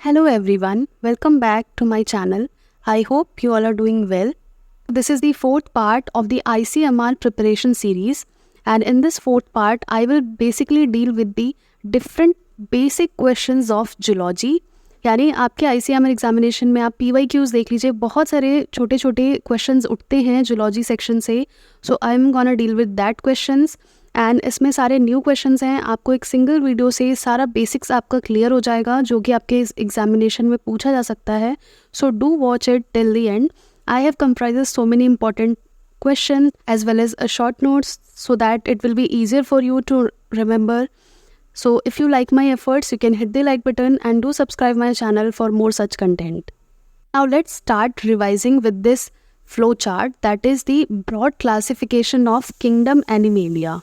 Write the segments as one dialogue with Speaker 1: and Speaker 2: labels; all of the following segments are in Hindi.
Speaker 1: Hello everyone, welcome back to my channel. I hope you all are doing well. This is the fourth part of the ICMR preparation series, and in this fourth part I will basically deal with the different basic questions of geology. यानी आपके ICMR एग्जामिनेशन में आप PYQs देख लीजिए, बहुत सारे छोटे छोटे क्वेश्चंस उठते हैं जियोलॉजी सेक्शन से. So I am gonna deal with that questions and इसमें सारे न्यू क्वेश्चंस हैं. आपको एक सिंगल वीडियो से सारा बेसिक्स आपका क्लियर हो जाएगा जो कि आपके इस एग्जामिनेशन में पूछा जा सकता है. So do watch it till the end. I have comprises so many important questions as well as a short notes so that it will be easier for you to remember. So if you like my efforts, you can hit the like button and do subscribe my channel for more such content. Now let's start revising with this flow chart, that is the broad classification of kingdom Animalia.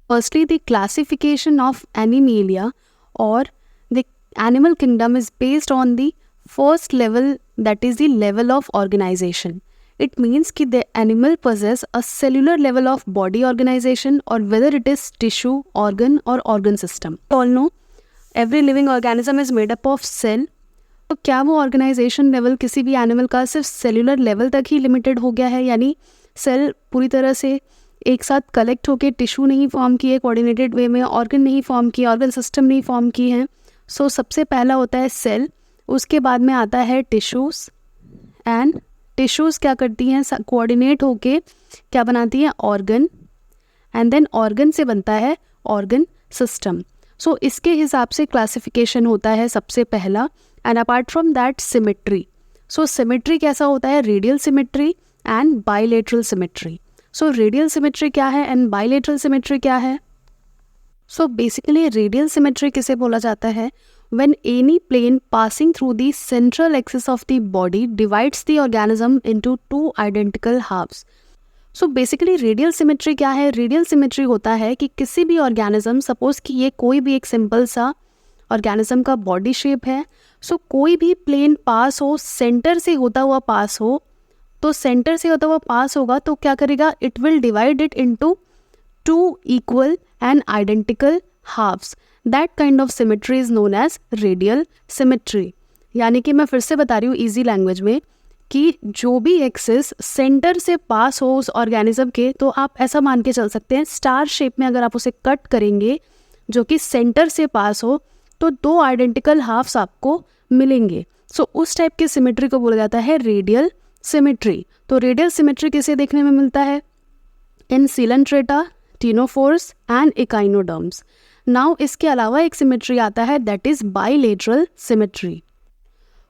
Speaker 1: Firstly, the classification of Animalia or the animal kingdom is based on the first level, that is the level of organization. It means कि the animal possess a cellular level of body organization or whether it is tissue, organ or organ system. We all know every living organism is made up of cell. तो क्या वो ऑर्गेनाइजेशन लेवल किसी भी एनिमल का सिर्फ सेलुलर लेवल तक ही लिमिटेड हो गया है, यानी सेल पूरी तरह से एक साथ कलेक्ट होकर टिश्यू नहीं फॉर्म किए कोऑर्डिनेटेड वे में, ऑर्गन नहीं फॉर्म किए, ऑर्गन सिस्टम नहीं फॉर्म की हैं. सो सबसे पहला होता है सेल, उसके बाद में आता है टिश्यूज़ एंड टिश्यूज़ क्या करती हैं, कोऑर्डिनेट होके क्या बनाती हैं, ऑर्गन, एंड देन ऑर्गन से बनता है ऑर्गन सिस्टम. सो इसके हिसाब से क्लासिफिकेशन होता है सबसे पहला. And apart from that symmetry. So symmetry कैसा होता है, radial symmetry and bilateral symmetry. So radial symmetry क्या है एंड बाइलेटरल सिमेट्री क्या है. सो बेसिकली रेडियल सिमेट्री किसे बोला जाता है, when any plane passing through the central axis of the body divides the organism into two identical halves. So basically radial symmetry क्या है, radial symmetry होता है कि किसी भी organism, suppose कि ये कोई भी एक सिंपल सा organism का body shape है, so कोई भी plane पास हो, सेंटर से होता हुआ पास हो, तो सेंटर से होता हुआ पास होगा तो क्या करेगा, it will divide it into two equal and identical halves. That kind of symmetry is known as radial symmetry. यानी कि मैं फिर से बता रही हूँ इजी लैंग्वेज में कि जो भी एक्सिस सेंटर से पास हो उस ऑर्गेनिज्म के, तो आप ऐसा मान के चल सकते हैं स्टार शेप में अगर आप उसे कट करेंगे जो कि सेंटर से पास हो तो दो आइडेंटिकल हाफ्स आपको मिलेंगे. सो उस टाइप के सिमेट्री को बोला जाता है रेडियल सिमेट्री. तो रेडियल सिमेट्री किसे देखने में मिलता है, in coelenterata, ctenophores and echinoderms. Now इसके अलावा एक सिमेट्री आता है that is bilateral symmetry.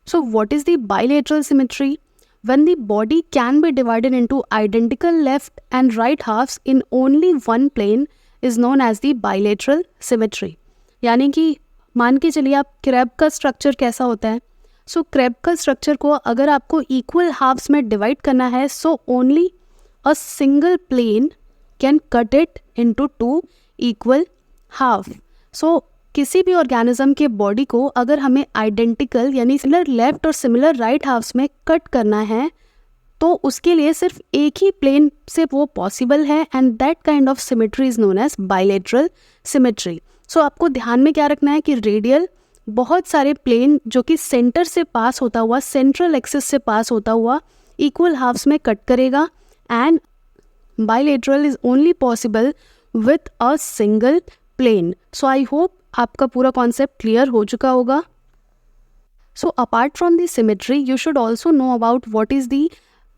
Speaker 1: So what is the bilateral symmetry, when the body can be divided into identical left and right halves in only one plane is known as the bilateral symmetry. यानी कि मान के चलिए आप क्रैब का स्ट्रक्चर कैसा होता है. सो क्रैब का स्ट्रक्चर को अगर आपको इक्वल हाफ्स में डिवाइड करना है, so only a single plane can cut it into two equal half. So किसी भी ऑर्गेनिज्म के बॉडी को अगर हमें आइडेंटिकल यानी सिमिलर लेफ्ट और सिमिलर राइट हाफ्स में कट करना है तो उसके लिए सिर्फ एक ही प्लेन से वो पॉसिबल है, and that kind of symmetry is known as bilateral symmetry. So आपको ध्यान में क्या रखना है कि रेडियल बहुत सारे प्लेन जो कि सेंटर से पास होता हुआ, सेंट्रल एक्सिस से पास होता हुआ इक्वल हाफ्स में कट करेगा, and bilateral is only possible with a single plane. So I hope आपका पूरा कॉन्सेप्ट क्लियर हो चुका होगा. So apart from the symmetry you should also know about what is the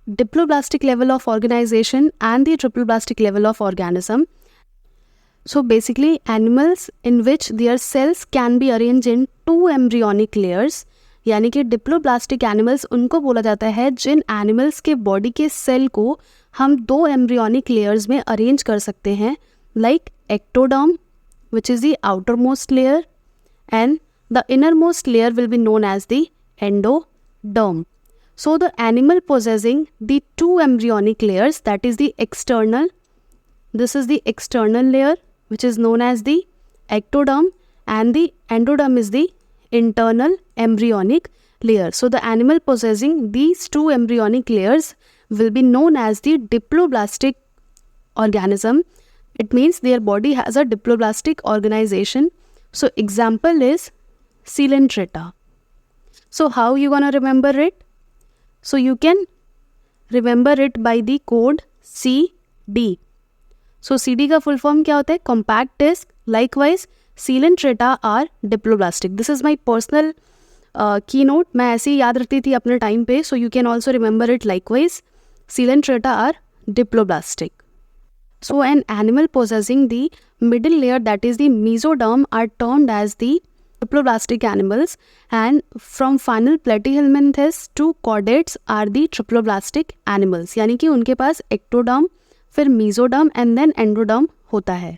Speaker 1: diploblastic level of organisation and the triploblastic level of organism. So basically animals in which their cells can be arranged in two embryonic layers. यानी कि डिप्लोब्लास्टिक एनिमल्स उनको बोला जाता है जिन एनिमल्स के बॉडी के सेल को हम दो एम्ब्रियोनिक लेयर्स में अरेंज कर सकते हैं, like ectoderm which is the outermost layer and the innermost layer will be known as the endoderm. So the animal possessing the two embryonic layers, that is the external, this is the external layer which is known as the ectoderm, and the endoderm is the internal embryonic layer. So the animal possessing these two embryonic layers will be known as the diploblastic organism. It means their body has a diploblastic organization. So example is Coelenterata. So how you gonna remember it? So you can remember it by the code CD. So CD का full form क्या होता है? Compact disc. Likewise, Coelenterata are diploblastic. This is my personal keynote. मैं ऐसे ही याद रखती थी अपने टाइम पे. So you can also remember it likewise. Coelenterata are diploblastic. So an animal possessing the middle layer, that is the mesoderm, are termed as the triploblastic animals, and from final platyhelminthes to chordates are the triploblastic animals. यानी कि उनके पास ectoderm, फिर mesoderm and then endoderm होता है.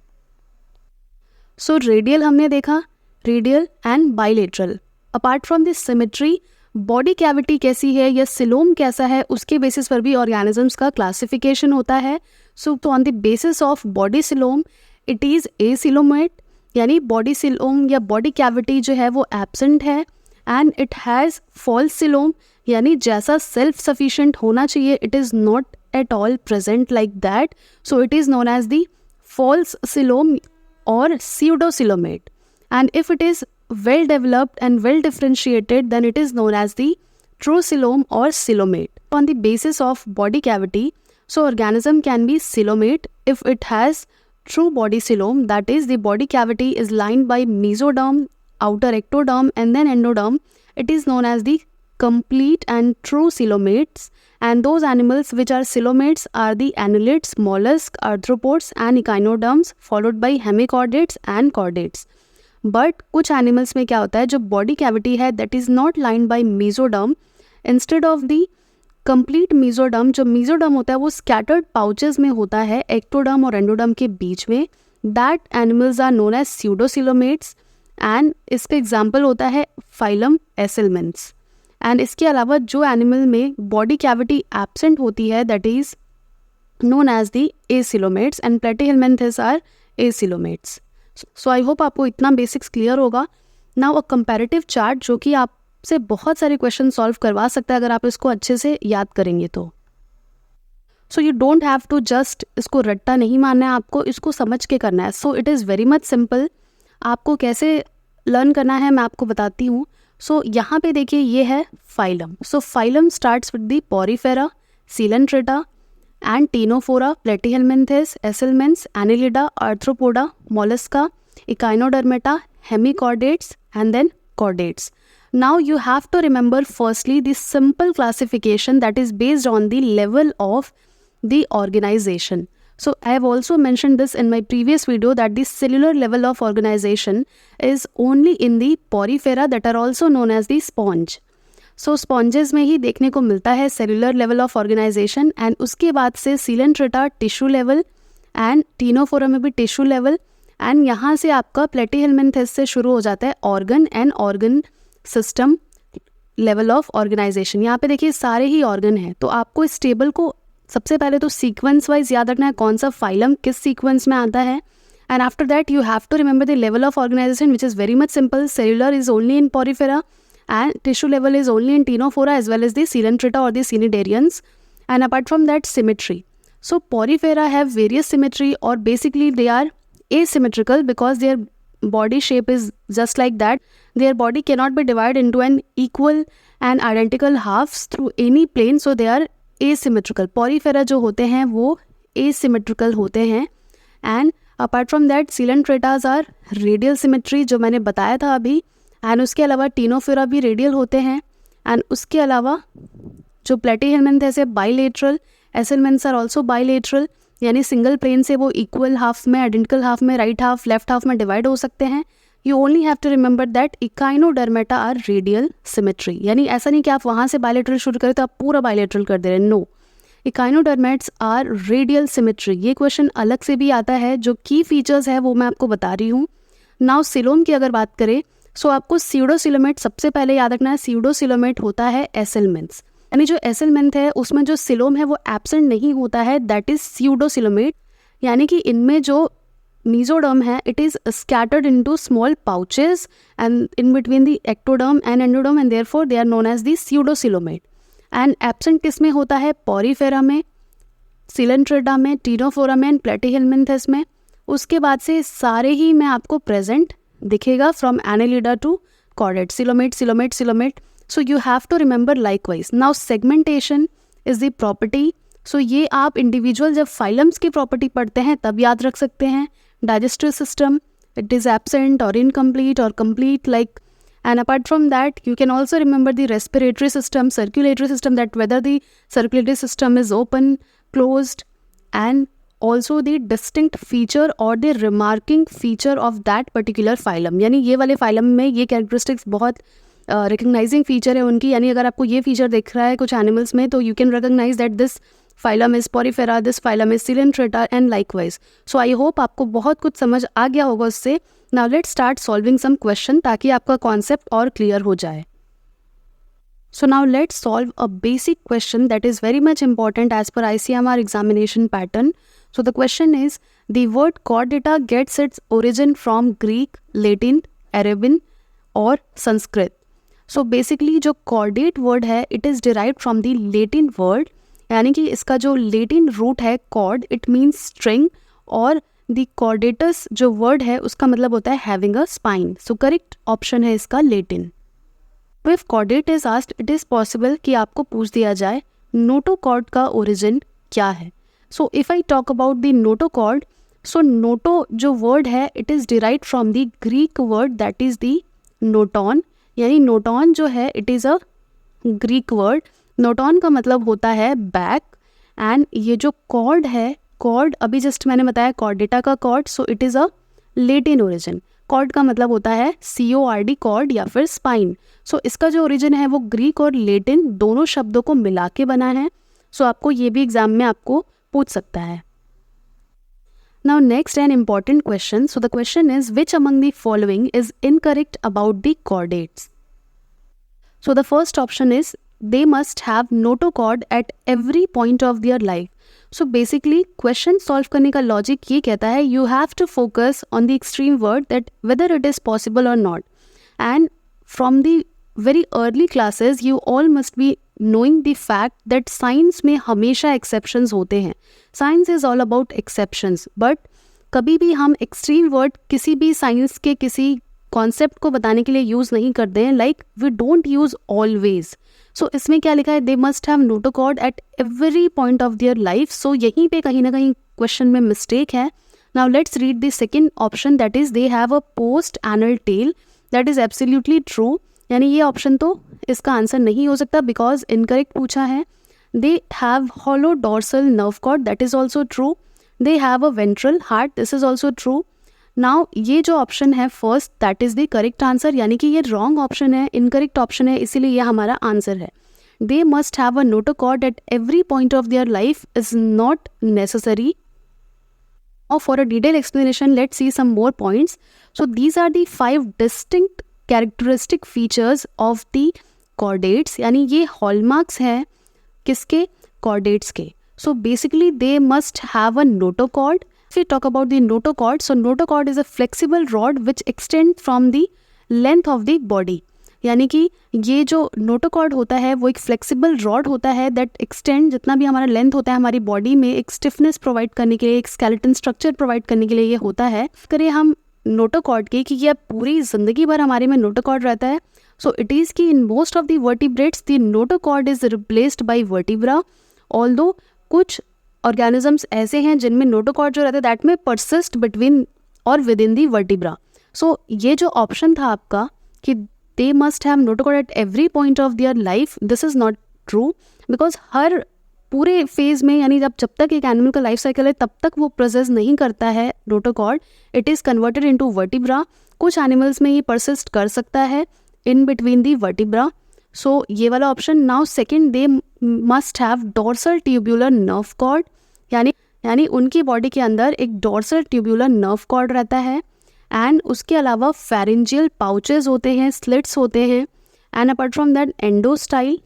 Speaker 1: So radial हमने देखा, radial and bilateral. Apart from this symmetry, body cavity कैसी है या सिलोम कैसा है उसके बेसिस पर भी ऑर्गेनिजम्स का क्लासिफिकेशन होता है. सो तो on the basis of body coelom it is acoelomate, यानी बॉडी सिलोम या बॉडी कैविटी जो है वो एब्सेंट है, and it has false coelom, यानी जैसा सेल्फ सफिशिएंट होना चाहिए it is not at all present like that. So it is known as the false coelom और pseudocoelomate. And if it is well developed and well differentiated, then it is known as the true coelom or coelomate. On the basis of body cavity, so organism can be coelomate if it has true body coelom, that is the body cavity is lined by mesoderm, outer ectoderm and then endoderm. It is known as the complete and true coelomates, and those animals which are coelomates are the annelids, mollusks, arthropods and echinoderms, followed by hemichordates and chordates. But कुछ एनिमल्स में क्या होता है, जो बॉडी कैविटी है that is not lined by mesoderm, instead of the complete mesoderm, जो मेसोडर्म होता है वो स्कैटर्ड पाउचेस में होता है एक्टोडर्म और एंडोडर्म के बीच में. That animals are known as pseudocoelomates, and इसका एग्जाम्पल होता है फाइलम एसिलमेंट्स. एंड इसके अलावा जो एनिमल में बॉडी कैविटी एब्सेंट होती है that is known as the acoelomates, and platyhelminthes are acoelomates. So I hope आपको इतना बेसिक्स क्लियर होगा. नाउ अ कंपैरेटिव चार्ट जो कि आपसे बहुत सारे क्वेश्चन सॉल्व करवा सकता है अगर आप इसको अच्छे से याद करेंगे तो. So you don't have to just इसको रट्टा नहीं मारना है, आपको इसको समझ के करना है. सो it is very much simple. आपको कैसे लर्न करना है मैं आपको बताती हूँ. सो यहाँ पे देखिए ये है phylum. So phylum starts with the Porifera, Coelenterata and Ctenophora, Platyhelminthes, Asilmens, Annelida, Arthropoda, Mollusca, Echinodermata, Hemichordates and then Chordates. Now you have to remember firstly the simple classification that is based on the level of the organization. So I have also mentioned this in my previous video that the cellular level of organization is only in the porifera that are also known as the sponge. So sponges में ही देखने को मिलता है cellular level of organisation, and उसके बाद से coelenterata tissue level and ctenophora में भी टिश्यू लेवल, एंड यहाँ से आपका प्लेटीहेलमिन्थेस से शुरू हो जाता है organ and organ system level of organisation. यहाँ पे देखिए सारे ही ऑर्गन हैं. तो आपको इस टेबल को सबसे पहले तो सीक्वेंस वाइज याद रखना है कौन सा फाइलम किस सीक्वेंस में आता है, and after that you have to remember the level of organisation which is very much simple. Cellular is only in porifera and tissue level is only in Ctenophora as well as the Coelenterata or the Cnidarians, and apart from that symmetry. So porifera have various symmetry, or basically they are asymmetrical because their body shape is just like that. Their body cannot be divided into an equal and identical halves through any plane, so they are asymmetrical. Porifera जो होते हैं वो asymmetrical होते हैं, and apart from that Coelentratas are radial symmetry जो मैंने बताया था अभी, एंड उसके अलावा टीनोफोरा भी रेडियल होते हैं, एंड उसके अलावा जो प्लेटीहेलमिन्थेस है bilateral, acoelomates are also bilateral, यानी सिंगल प्लेन से वो इक्वल हाफ में, आइडेंटिकल हाफ में, राइट हाफ लेफ्ट हाफ में डिवाइड हो सकते हैं. You only have to remember that echinodermata are radial symmetry, यानी ऐसा नहीं कि आप वहाँ से बाइलेटरल शुरू करें तो आप पूरा बाइलेटरल कर दे रहे हैं. No, echinoderms are radial symmetry. ये क्वेश्चन अलग से भी आता है. जो की फीचर्स है वो मैं आपको बता रही हूँ. नाउ सिलोम की अगर बात करें सो आपको स्यूडोसिलोमेट सबसे पहले याद रखना है. स्यूडोसिलोमेट होता है एसिलमेंट्स, यानी जो एसिलमेंट है उसमें जो सिलोम है वो एब्सेंट नहीं होता है, दैट इज स्यूडोसिलोमेट. यानी कि इनमें जो मेसोडर्म है it is scattered into small pouches and in between the ectoderm and endoderm, and therefore they are known as the pseudocoelomate. And absent किस में होता है, पोरीफेरा में, सीलेंट्रेटा में, टीनोफोरा में एंड प्लेटीहेलमिन्थेस में. उसके बाद से सारे ही में आपको प्रेजेंट दिखेगा from annelida to chordate, coelomate, coelomate, coelomate. So you have to remember likewise. Now segmentation is the property. So ये आप इंडिविजुअल जब फाइलम्स की प्रॉपर्टी पढ़ते हैं तब याद रख सकते हैं. Digestive system, it is absent or incomplete or complete, like, and apart from that you can also remember the respiratory system, circulatory system, that whether the circulatory system is open, closed, and also the distinct feature or the remarking feature of that particular phylum. यानी ये वाले phylum में ये characteristics बहुत recognizing feature है उनकी. यानी अगर आपको ये feature दिख रहा है कुछ animals में तो you can recognize that this phylum is Porifera, this phylum is Coelenterata, and likewise. So I hope आपको बहुत कुछ समझ आ गया होगा उससे. Now let's start solving some question ताकि आपका concept और clear हो जाए. So now let's solve a basic question that is very much important as per ICMR examination pattern. So the question is, the word chordata gets its origin from Greek, Latin, Arabian or Sanskrit. So basically जो chordate word है it is derived from the Latin word, यानी कि इसका जो लेटिन रूट है कॉर्ड, इट मीन्स स्ट्रिंग, और द कॉर्डेटस जो वर्ड है उसका मतलब होता है having a spine. So correct option है इसका Latin. If chordate is asked, it is possible कि आपको पूछ दिया जाए नोटोकॉर्ड का ओरिजिन क्या है. So if I talk about the notochord, so noto जो वर्ड है it is derived from the Greek word that is the noton. यानी नोटॉन जो है it is a Greek word. Noton का मतलब होता है बैक, एंड ये जो कॉर्ड है, कॉर्ड अभी जस्ट मैंने बताया कॉर्डेटा का chord, so it is a Latin origin. Chord का मतलब होता है CORD कॉर्ड या फिर स्पाइन. सो इसका जो ओरिजिन है वो ग्रीक और लेटिन दोनों शब्दों को मिला के बना है. सो आपको ये भी एग्जाम में आपको पूछ सकता है. Now next an important question. So the question is which among the following is incorrect about the chordates. So the first option is they must have notochord at every point of their life. So basically question solve करने का logic ये कहता है you have to focus on the extreme word that whether it is possible or not. And from the very early classes you all must be knowing the fact that science में हमेशा exceptions होते हैं. Science is all about exceptions, but कभी भी हम extreme word किसी भी science के किसी concept को बताने के लिए use नहीं करते हैं. Like we don't use always. सो इसमें क्या लिखा है, they must have notochord at every point of their life. So यहीं पे कहीं ना कहीं क्वेश्चन में मिस्टेक है. Now let's read the second option that is they have a post anal tail. That is absolutely true. यानी ये ऑप्शन तो इसका आंसर नहीं हो सकता बिकॉज इनकरेक्ट पूछा है. They have hollow dorsal nerve cord, that is also true. They have a ventral heart, this is also true. Now ये जो ऑप्शन है first that is the correct answer, यानी कि ये रॉन्ग ऑप्शन है, इनकरेक्ट ऑप्शन है, इसीलिए ये हमारा आंसर है. They must have a notochord at every point of their life is not necessary. और for a detail explanation let's see some more points. So these are the 5 distinct characteristic features of the chordates. यानी ये हॉलमार्क्स हैं किसके, कॉर्डेट्स के. So basically they must have a notochord. If we talk about the notochord, so notochord is a flexible rod which extends from the length of the body. यानी कि ये जो notochord होता है वो एक flexible rod होता है that extend, जितना भी हमारा लेंथ होता है हमारी बॉडी में एक स्टिफनेस प्रोवाइड करने के लिए, एक skeleton स्ट्रक्चर प्रोवाइड करने के लिए ये होता है. करें हम notochord की कि ये पूरी ज़िंदगी भर हमारे में notochord रहता है. So it is कि in most of the vertebrates the notochord is replaced by vertebra, although कुछ ऑर्गेनिजम्स ऐसे हैं जिनमें नोटोकॉर्ड जो रहता है दैट में परसिस्ट बिटवीन और with in the vertebra. So ये जो ऑप्शन था आपका कि they must have notochord at every point of their life, this is not true because हर पूरे फेज में, यानी जब तक एक एनिमल का लाइफ साइकिल है तब तक वो प्रोसेस नहीं करता है notochord, it is converted into vertebra. कुछ एनिमल्स में ये परसिस्ट कर सकता है in between the vertebra. So ये वाला option. Now second, they must have dorsal tubular nerve cord. यानी उनकी बॉडी के अंदर एक डॉर्सल ट्यूब्यूलर नर्व कॉर्ड रहता है. एंड उसके अलावा फेरेंजियल पाउचेस होते हैं, स्लिट्स होते हैं, and apart from that endostyle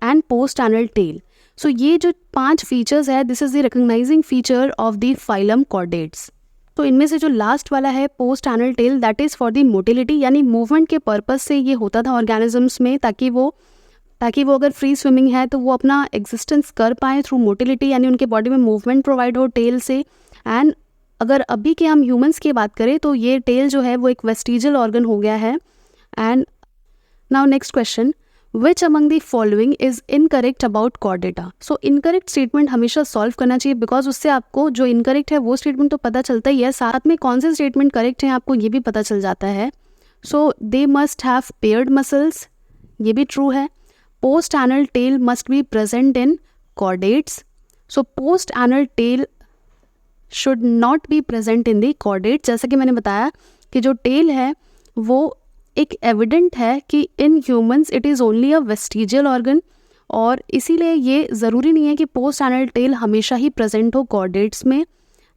Speaker 1: and post anal tail. So ये जो 5 फीचर्स है this is the recognizing feature of the phylum chordates. तो इनमें से जो लास्ट वाला है post anal tail that is for the motility, यानी मूवमेंट के पर्पज से ये होता था ऑर्गेनिजम्स में ताकि वो अगर फ्री स्विमिंग है तो वो अपना एग्जिस्टेंस कर पाएँ थ्रू मोटिलिटी, यानी उनके बॉडी में मूवमेंट प्रोवाइड हो टेल से. एंड अगर अभी के हम ह्यूमंस की बात करें तो ये टेल जो है वो एक वेस्टिजियल ऑर्गन हो गया है. And now next question, which among the following is incorrect about Chordata. So incorrect statement हमेशा सॉल्व करना चाहिए, बिकॉज उससे आपको जो इनकरेक्ट है वो स्टेटमेंट तो पता चलता ही है, साथ में कौन से स्टेटमेंट करेक्ट हैं आपको ये भी पता चल जाता है. So they must have paired muscles, ये भी ट्रू है. Post anal tail must be present in chordates. So post anal tail should not be present in the chordates. जैसा कि मैंने बताया कि जो टेल है वो एक एविडेंट है कि in humans it is only a vestigial organ, और इसीलिए ये ज़रूरी नहीं है कि पोस्ट एनल टेल हमेशा ही प्रेजेंट हो कॉर्डेट्स में.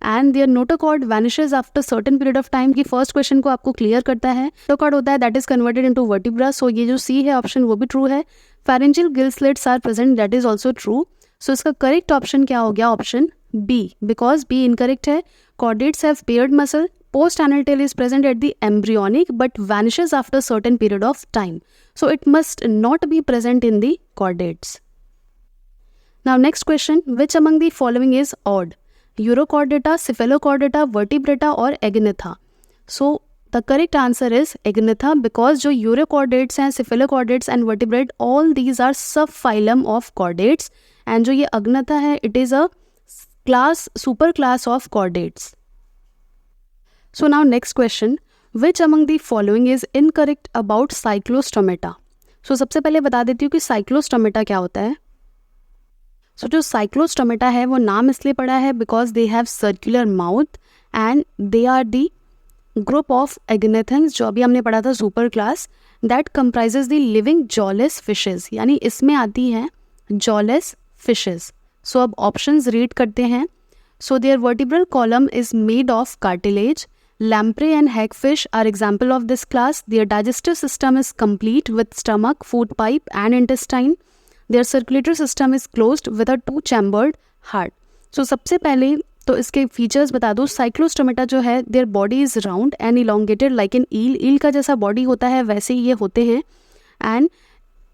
Speaker 1: And their notochord vanishes after certain period of time. की फर्स्ट क्वेश्चन को आपको क्लियर करता है. नोटोकॉर्ड होता है that is converted into vertebra. So ये जो सी है ऑप्शन वो भी ट्रू है. Pharyngeal gill slits are present, that is also true. So इसका करेक्ट ऑप्शन क्या हो गया, option B, because B incorrect है. Chordates have paired muscle. Post anal tail is present at the embryonic but vanishes after certain period of time. So it must not be present in the chordates. Now next question, which among the following is odd? Urochordata, cephalochordata, vertebrata or agnatha? So the correct answer is agnatha, because जो urochordates हैं, cephalochordates and vertebrate, all these are subphylum of chordates, and जो ये agnatha है it is a class, super class of chordates. So now next question, which among the following is incorrect about cyclostomata? So सबसे पहले बता देती हूँ कि cyclostomata क्या होता है. So जो cyclostomata है वो नाम इसलिए पड़ा है because they have circular mouth and they are the group of agnathans, जो अभी हमने पढ़ा था super class, that comprises the living jawless fishes. यानी इसमें आती हैं jawless fishes. So अब options read करते हैं. So their vertebral column is made of cartilage. Lamprey and hagfish are example of this class. Their digestive system is complete with stomach, food pipe and intestine. Their circulatory system is closed with a two-chambered heart. So सबसे पहले तो इसके फीचर्स बता दूँ. साइक्लोस्टोमेटा जो है their body is round and elongated like an eel. eel का जैसा बॉडी होता है वैसे ही ये होते हैं. एंड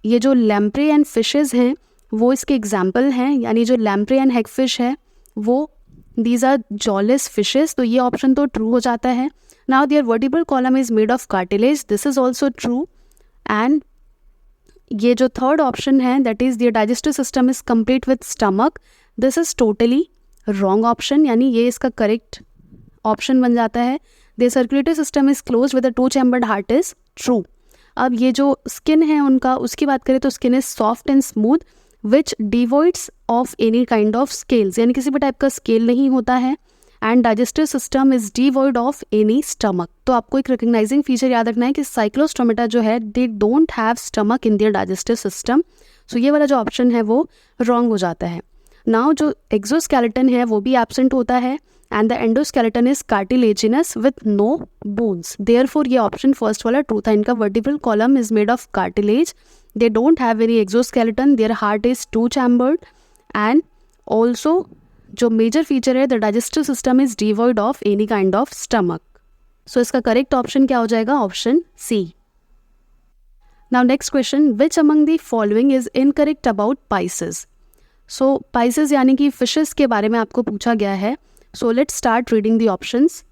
Speaker 1: ये जो लैम्प्रे एंड फिशेज़ हैं वो इसके एग्जाम्पल हैं, यानी जो लैम्प्रे एंड हैगफिश है वो These are jawless fishes, तो ये ऑप्शन तो ट्रू हो जाता है. Now their vertebral column is made of cartilage, this is also true. And ये जो थर्ड ऑप्शन है that is their digestive system is complete with stomach, this is totally wrong option, यानी ये इसका करेक्ट ऑप्शन बन जाता है. Their circulatory system is closed with a two-chambered heart is true. अब ये जो स्किन है उनका, उसकी बात करें तो skin is soft and smooth which devoids of any kind of scales, यानी किसी भी टाइप का स्केल नहीं होता है. And digestive system is devoid of any stomach. तो आपको एक रिकग्नाइजिंग फीचर याद रखना है कि साइक्लोस्टोमेटा जो है they don't have stomach in their digestive system. So ये वाला जो ऑप्शन है वो रॉन्ग हो जाता है. नाउ जो एक्सोस्केलेटन है वो भी एब्सेंट होता है and the endoskeleton is cartilaginous with no bones. Therefore ये ऑप्शन फर्स्ट वाला ट्रू था. इनका vertebral column is made of cartilage, they don't have any exoskeleton, their heart is two chambered and also जो major feature है the digestive system is devoid of any kind of stomach. So इसका correct option क्या हो जाएगा, option C. Now next question, which among the following is incorrect about Pisces? So Pisces यानी कि fishes के बारे में आपको पूछा गया है. So let's start reading the options.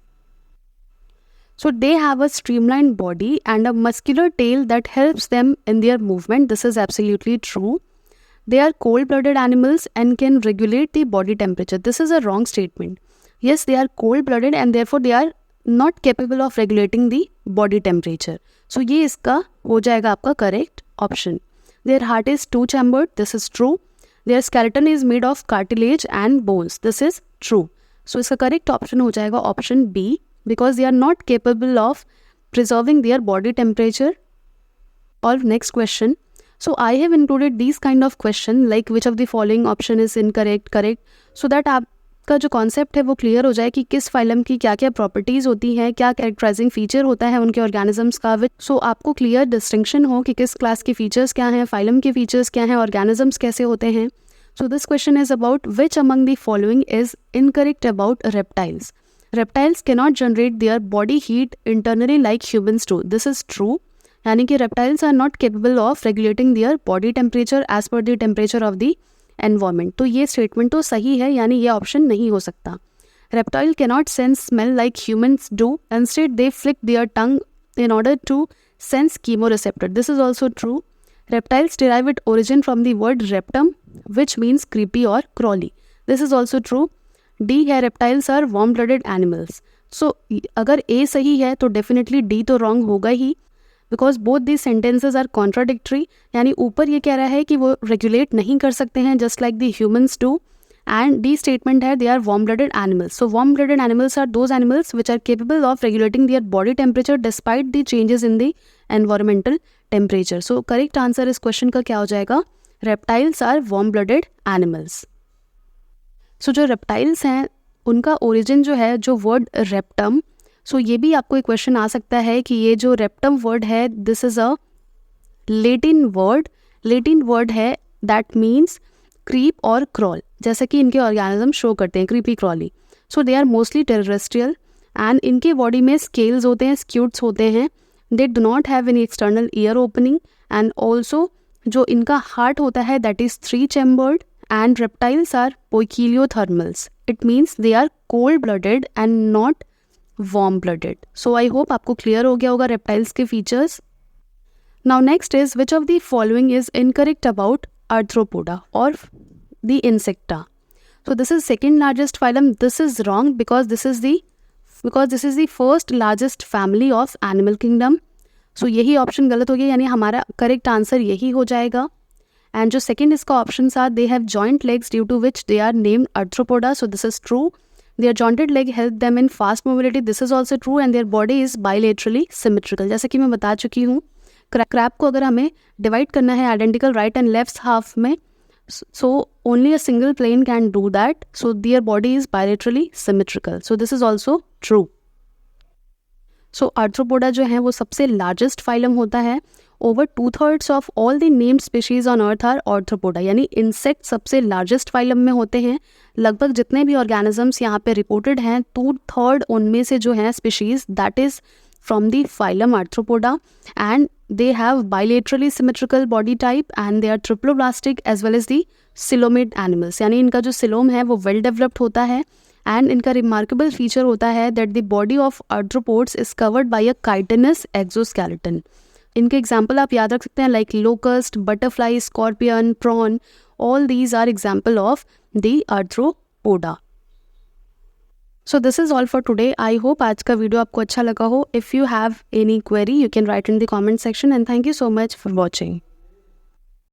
Speaker 1: So they have a streamlined body and a muscular tail that helps them in their movement. This is absolutely true. They are cold-blooded animals and can regulate the body temperature. This is a wrong statement. Yes, they are cold-blooded and therefore they are not capable of regulating the body temperature. So ये इसका हो जाएगा आपका correct option. Their heart is two-chambered. This is true. Their skeleton is made of cartilage and bones. This is true. So इसका correct option हो जाएगा option B. Because they are not capable of preserving their body temperature. Or next question. So I have included these kind of question like which of the following option is incorrect, correct, so that आपका जो concept है वो clear हो जाए कि किस phylum की क्या क्या properties होती हैं, क्या characterizing feature होता है उनके organisms का. So आपको clear distinction हो कि किस class के features क्या हैं, phylum के features क्या हैं, organisms कैसे होते हैं. So this question is about which among the following is incorrect about reptiles. Reptiles cannot generate their body heat internally like humans do. This is true. यानी कि reptiles are not capable of regulating their body temperature as per the temperature of the environment. तो ये statement तो सही है, यानी ये option नहीं हो सकता. Reptile cannot sense smell like humans do. Instead, they flick their tongue in order to sense chemoreceptor. This is also true. Reptiles derive its origin from the word reptum, which means creepy or crawly. This is also true. D है, reptiles are warm-blooded animals. So अगर A सही है तो definitely D तो wrong होगा ही, because both these sentences are contradictory. यानी ऊपर ये कह रहा है कि वो regulate नहीं कर सकते हैं just like the humans do, and D statement है they are warm-blooded animals. So warm-blooded animals are those animals which are capable of regulating their body temperature despite the changes in the environmental temperature. So correct answer इस question का क्या हो जाएगा? Reptiles are warm-blooded animals. So जो reptiles हैं उनका origin जो है, जो word reptum, so ये भी आपको एक question आ सकता है कि ये जो reptum word है, this is a Latin word है that means creep or crawl, जैसा कि इनके organism show करते हैं creepy crawly. So they are mostly terrestrial and इनके body में scales होते हैं, scutes होते हैं. They do not have any external ear opening and also जो इनका heart होता है that is 3-chambered, and reptiles are poikilothermals. It means they are cold-blooded and not warm-blooded. So I hope आपको clear हो गया होगा reptiles के features. Now next is which of the following is incorrect about Arthropoda or the Insecta. So this is second largest phylum. This is wrong because this is the first largest family of animal kingdom. So यही option गलत हो गया, यानी हमारा correct answer यही हो जाएगा. And जो second इसका options are they have joint legs due to which they are named Arthropoda. So this is true. Their jointed leg help them in fast mobility. This is also true. And their body is bilaterally symmetrical. जैसे कि मैं बता चुकी हूँ, क्रैब को अगर हमें डिवाइड करना है identical right and left half में, so only a single plane can do that. So their body is bilaterally symmetrical. So this is also true. So Arthropoda जो है वो सबसे largest phylum होता है. Over 2/3 of all the named species on earth are Arthropoda. यानी insect सबसे largest phylum में होते हैं. लगभग जितने भी organisms यहाँ पे reported हैं 2/3 उनमें से जो है species that is from the phylum Arthropoda, and they have bilaterally symmetrical body type and they are triploblastic as well as the coelomate animals. यानी इनका जो coelom है वो well developed होता है, and इनका remarkable feature होता है that the body of arthropods is covered by a chitinous exoskeleton. इनके एग्जाम्पल आप याद रख सकते हैं like locust, butterfly, scorpion, prawn. All these are example of the arthropoda. So this is all for today. I hope आज का वीडियो आपको अच्छा लगा हो. If you have any query, you can write in the comment section, and thank you so much for watching.